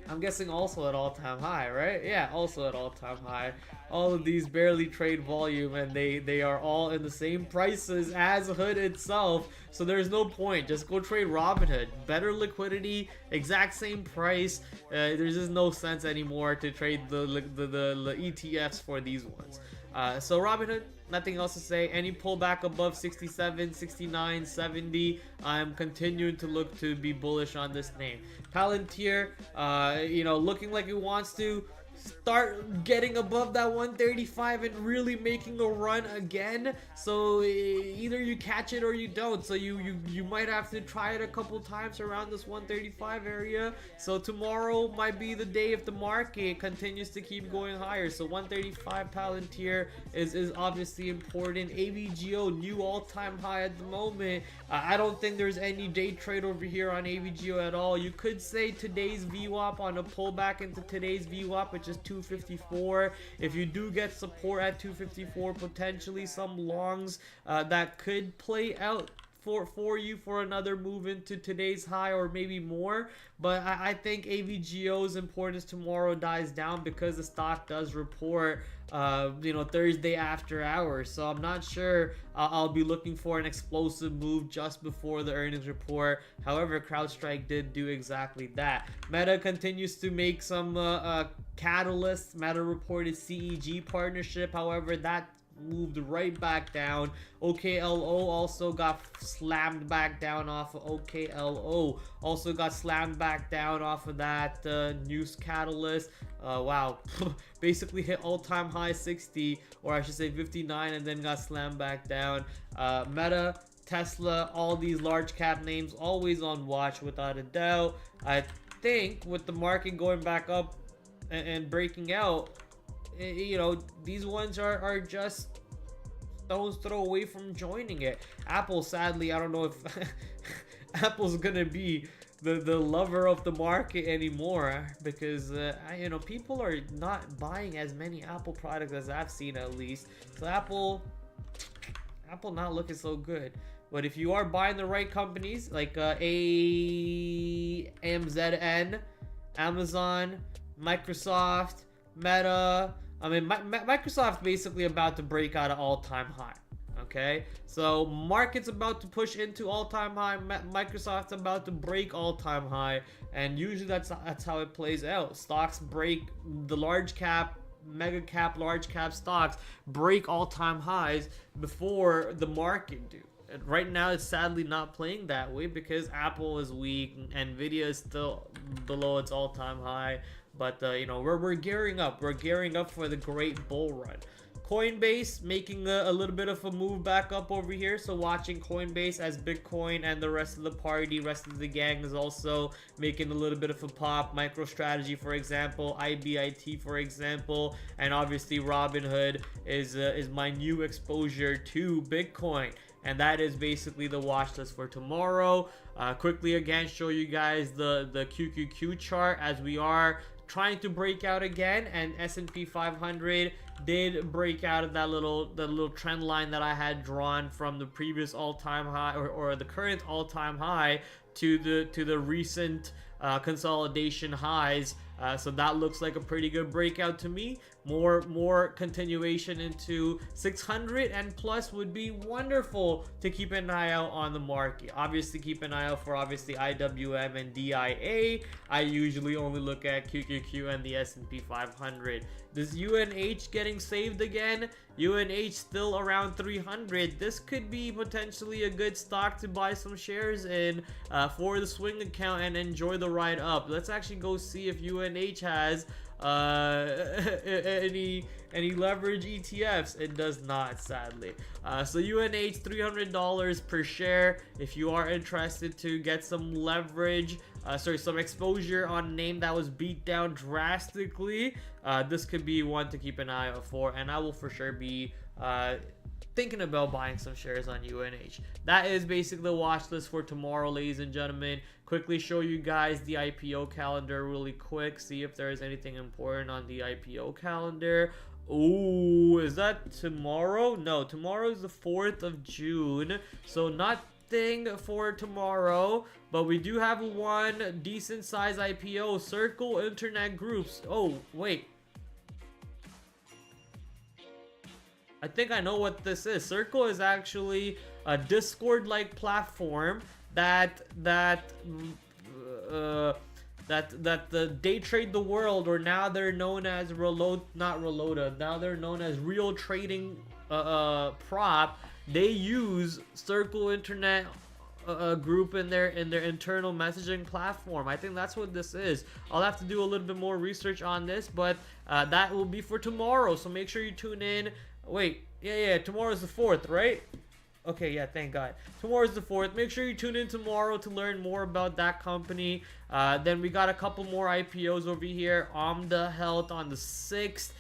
I'm guessing also at all-time high, right? Yeah, also at all-time high. All of these barely trade volume, and they are all in the same prices as Hood itself. So there's no point. Just go trade Robinhood. Better liquidity, exact same price. There's just no sense anymore to trade the ETFs for these ones. So Robinhood, nothing else to say. Any pullback above 67, 69, 70, I'm continuing to look to be bullish on this name. Palantir, you know, looking like it wants to start getting above that 135 and really making a run again. So either you catch it or you don't. So you might have to try it a couple times around this 135 area. So tomorrow might be the day if the market continues to keep going higher. So 135 Palantir is obviously important. AVGO, new all-time high at the moment. I don't think there's any day trade over here on AVGO at all. You could say today's VWAP on a pullback into today's VWAP, which is 254. If you do get support at 254, potentially some longs that could play out for you for another move into today's high or maybe more. But I think AVGO's importance tomorrow dies down because the stock does report you know, Thursday after hours. So I'm not sure I'll be looking for an explosive move just before the earnings report. However, CrowdStrike did do exactly that. Meta continues to make some catalysts. Meta reported CEG partnership. However, that moved right back down. OKLO also got slammed back down off of OKLO. Also got slammed back down off of that news catalyst. Wow. Basically hit all-time high 60, or I should say 59, and then got slammed back down. Meta, Tesla, all these large cap names always on watch without a doubt. I think with the market going back up and breaking out, you know, these ones are just stone's throw away from joining it. Apple, sadly, I don't know if Apple's gonna be the lover of the market anymore, because you know, people are not buying as many Apple products as I've seen, at least. So Apple not looking so good. But if you are buying the right companies like AMZN, Amazon, Microsoft, Meta, I mean, Microsoft basically about to break out an all-time high. Okay, so market's about to push into all-time high. Microsoft's about to break all-time high, and usually that's how it plays out. Stocks break, the large cap, mega cap, large cap stocks break all-time highs before the market do. And right now, it's sadly not playing that way because Apple is weak, Nvidia is still below its all-time high. But you know, we're gearing up. We're gearing up for the great bull run. Coinbase making a little bit of a move back up over here. So watching Coinbase as Bitcoin and the rest of the party, rest of the gang is also making a little bit of a pop. MicroStrategy, for example, IBIT, for example, and obviously Robinhood is my new exposure to Bitcoin. And that is basically the watch list for tomorrow. Quickly again, show you guys the QQQ chart as we are trying to break out again, and S&P 500 did break out of that little trend line that I had drawn from the previous all-time high, or the current all-time high to the recent consolidation highs. So that looks like a pretty good breakout to me. More continuation into 600 and plus would be wonderful to keep an eye out on the market. Obviously, keep an eye out for IWM and DIA. I usually only look at QQQ and the S&P 500. This UNH getting saved again. UNH still around 300. This could be potentially a good stock to buy some shares in for the swing account and enjoy the ride up. Let's actually go see if UNH has any leverage ETFs. It does not, sadly. So UNH, $300 per share. If you are interested to get some leverage, some exposure on a name that was beat down drastically, this could be one to keep an eye out for, and I will for sure be thinking about buying some shares on UNH. That is basically the watch list for tomorrow, ladies and gentlemen. Quickly show you guys the IPO calendar really quick. See if there is anything important on the IPO calendar. Oh, is that tomorrow? No, tomorrow is the 4th of June. So nothing for tomorrow. But we do have one decent size IPO. Circle Internet Groups. Oh, wait. I think I know what this is. Circle is actually a Discord-like platform that the Day Trade the World, or now they're known as now they're known as Real Trading Prop. They use Circle Internet Group in their internal messaging platform. I think that's what this is. I'll have to do a little bit more research on this, but that will be for tomorrow. So make sure you tune in. Wait, yeah, tomorrow's the 4th, right? Okay, yeah, thank God. Tomorrow's the 4th. Make sure you tune in tomorrow to learn more about that company. Then we got a couple more IPOs over here. Omda Health on the 6th.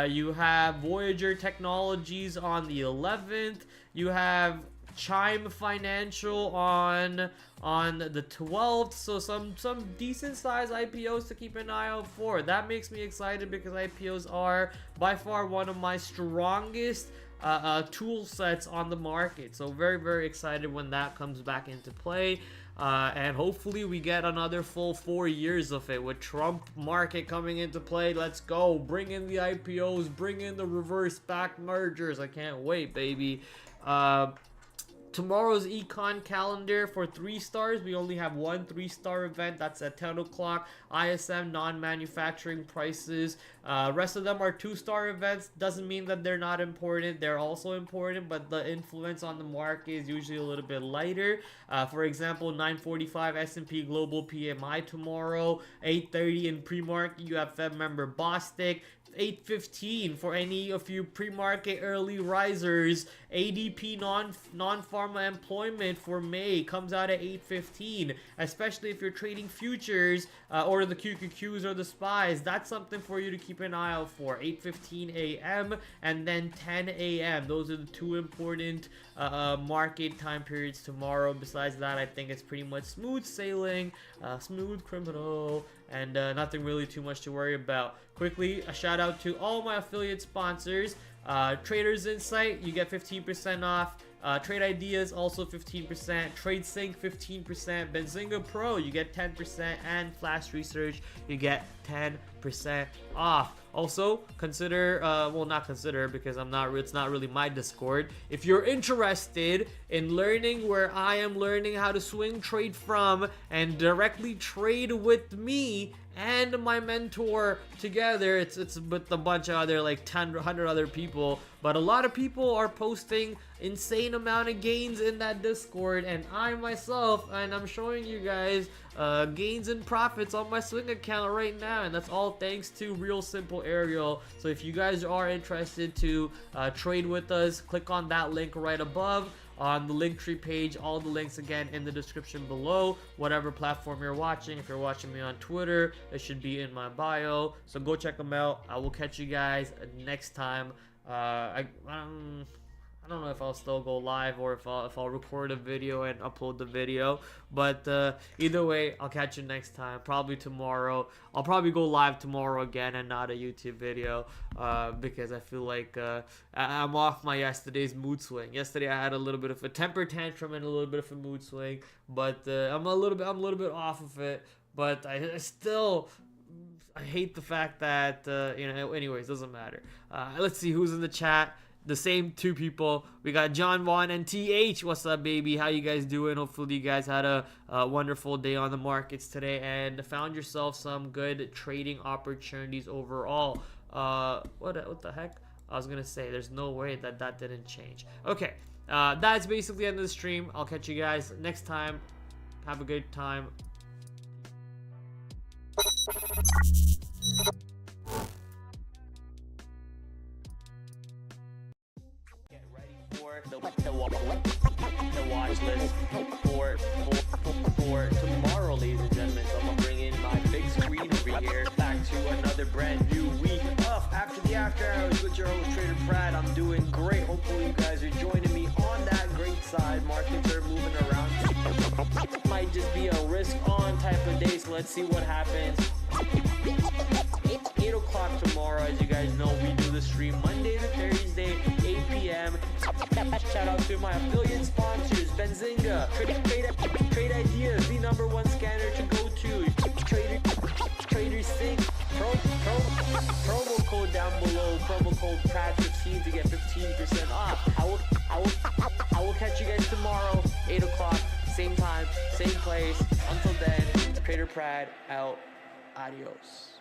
You have Voyager Technologies on the 11th. You have Chime Financial on the 12th. So some decent sized IPOs to keep an eye out for. That makes me excited because IPOs are by far one of my strongest tool sets on the market. So very excited when that comes back into play. And hopefully we get another full 4 years of it with Trump market coming into play. Let's go. Bring in the IPOs, bring in the reverse back mergers. I can't wait, baby. Tomorrow's econ calendar for 3 stars. We only have one 3-star event. That's at 10 o'clock. ISM non-manufacturing prices. Rest of them are 2-star events. Doesn't mean that they're not important. They're also important, but the influence on the market is usually a little bit lighter. For example, 9:45 S&P Global PMI tomorrow. 8:30 in pre-market, you have Fed member Bostic. 8:15 for any of you pre-market early risers. ADP non-pharma employment for May comes out at 8:15, especially if you're trading futures or the QQQs or the SPYs. That's something for you to keep an eye out for. 8:15 a.m. and then 10 a.m. Those are the 2 important market time periods tomorrow. Besides that, I think it's pretty much smooth sailing, smooth criminal, and nothing really too much to worry about. Quickly, a shout out to all my affiliate sponsors. Traders Insight, you get 15% off. Trade Ideas, also 15%. Trade Sync, 15%. Benzinga Pro, you get 10%. And Flash Research, you get 10% off. Also, consider, well, not consider because it's not really my Discord. If you're interested in learning where I am learning how to swing trade from and directly trade with me and my mentor together, it's with a bunch of other like 100 other people, but a lot of people are posting insane amount of gains in that Discord, and I myself, and I'm showing you guys gains and profits on my swing account right now, and that's all thanks to Real Simple Ariel. So if you guys are interested to trade with us, click on that link right above on the Linktree page. All the links again in the description below. Whatever platform you're watching, if you're watching me on Twitter, it should be in my bio. So go check them out. I will catch you guys next time. I don't know if I'll still go live or if I'll record a video and upload the video, but either way, I'll catch you next time, probably tomorrow. I'll probably go live tomorrow again and not a YouTube video because I feel like I'm off my yesterday's mood swing. Yesterday I had a little bit of a temper tantrum and a little bit of a mood swing, but I'm a little bit off of it. But I still hate the fact that anyways, doesn't matter. Let's see who's in the chat. The same 2 people. We got John Vaughn and TH. What's up, baby? How you guys doing? Hopefully you guys had a wonderful day on the markets today and found yourself some good trading opportunities overall. What the heck? I was gonna say there's no way that didn't change. Okay, that's basically the end of the stream. I'll catch you guys next time. Have a good time. The watch list for tomorrow, ladies and gentlemen. So I'm gonna bring in my big screen over here back to another brand new week of after the after hours with your host TraderPrad. I'm doing great. Hopefully you guys are joining me on that great side. Markets are moving around. Might just be a risk on type of day, so let's see what happens. 8 o'clock tomorrow. As you guys know, we do the stream Monday to Thursday, 8 p.m. Shout out to my affiliate sponsors, Benzinga, Trade Ideas, the #1 scanner to go to, Trader Sync, promo code down below, promo code PRAD15 to get 15% off. I will catch you guys tomorrow, 8 o'clock, same time, same place. Until then, TraderPrad out. Adios.